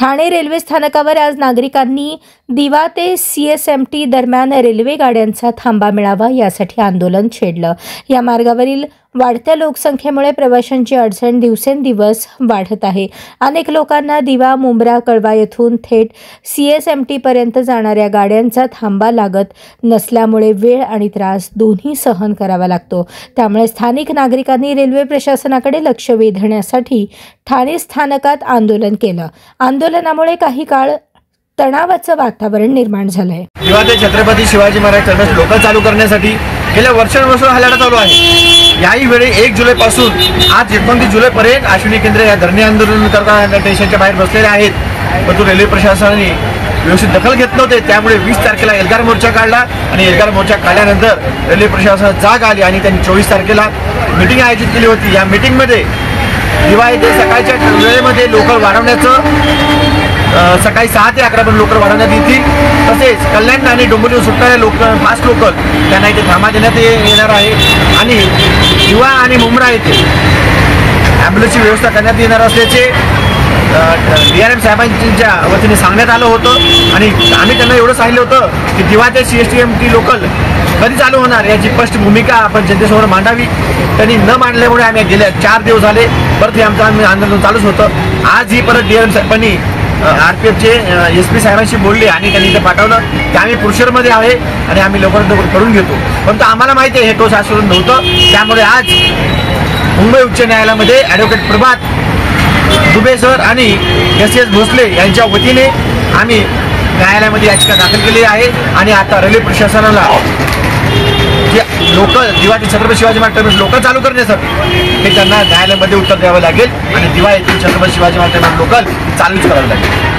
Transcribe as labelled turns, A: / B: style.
A: Thane railway स्थानकावर आज नागरिकांनी दिवा ते CSMT दरम्यान रेल्वे गाड्यांचा थांबा मिळावा यासाठी आंदोलन छेडलं। या मार्गावरील वाढत्या लोकसंख्येमुळे प्रवाशांची अडचण दिवसेंदिवस वाढत आहे। अनेक लोकांना दिवा, मुंब्रा, कळवा येथून थेट CSMT पर्यंत जाणाऱ्या गाड्यांचा थांबा लागत नसल्यामुळे वेळ आणि त्रास दोन्ही सहन करावा लागतो। त्यामुळे स्थानिक नागरिकांनी रेल्वे प्रशासनाकडे लक्ष वेधण्यासाठी ठाणे स्थानकात आंदोलन केलं। आंदोलनामुळे काही काळ तणावाचं वातावरण निर्माण झालंय।
B: दिवा ते छत्रपती शिवाजी महाराज टर्मिनस लोकल चालू करण्यासाठी गेल्या वर्षानुवर्ष हा लढा चालू आहे। याही वेळी 1 जुलैपासून आज 29 जुलैपर्यंत अश्विनी केंद्र या धरणे आंदोलन करता स्टेशनच्या बाहेर बसलेले आहेत, परंतु रेल्वे प्रशासनाने व्यवस्थित दखल घेत नव्हते। त्यामुळे 20 तारखेला एल्गार मोर्चा काढला आणि एल्गार मोर्चा काढल्यानंतर रेल्वे प्रशासनात जाग आली आणि त्यांनी 24 तारखेला मीटिंग आयोजित केली होती। या मीटिंगमध्ये दिवा येथे सकाळच्या वेळेमध्ये लोकल वाढवण्याचं सकाळी 6 ते 11 पर्यंत लोकल वाढवण्यात येतील। तसेच कल्याण आणि डोंबिवलीहून सुटणाऱ्या फास्ट लोकल त्यांना इथे थांबा देण्यात येणार आहे आणि दिवा आणि मुंब्रा येथे ॲम्ब्युलन्सची व्यवस्था करण्यात येणार असल्याचे DRM साहेबांच्या वतीने सांगण्यात आलं होतं आणि आम्ही त्यांना एवढं सांगितलं होतं की दिवा ते CSMT लोकल कधी चालू होणार याची स्पष्ट भूमिका आपण जनतेसमोर मांडावी। त्यांनी न मांडल्यामुळे आम्ही गेल्या 4 दिवस झाले परत हे आमचं आंदोलन चालूच होतं। आज ही परत DRM साहेबांनी RPFचे SP साहेबांशी बोलले आणि त्यांनी इथे पाठवलं की आम्ही पुरुषरमध्ये आहे आणि आम्ही लवकरात लवकर करून घेतो, परंतु आम्हाला माहिती आहे हे ठोस आश्वासन नव्हतं। त्यामुळे आज मुंबई उच्च न्यायालयामध्ये ॲडव्होकेट प्रभात दुबे सर आणि SS भोसले यांच्या वतीने आम्ही न्यायालयामध्ये याचिका दाखल केली आहे आणि आता रेल्वे प्रशासनाला जे लोकल दिवा ते छत्रपती शिवाजी महाराज टर्मिनस लोकल चालू करण्यासाठी हे त्यांना न्यायालयामध्ये उत्तर द्यावं लागेल आणि दिवा येथील छत्रपती शिवाजी महाराज टर्मिनस लोकल चालूच करावं लागेल।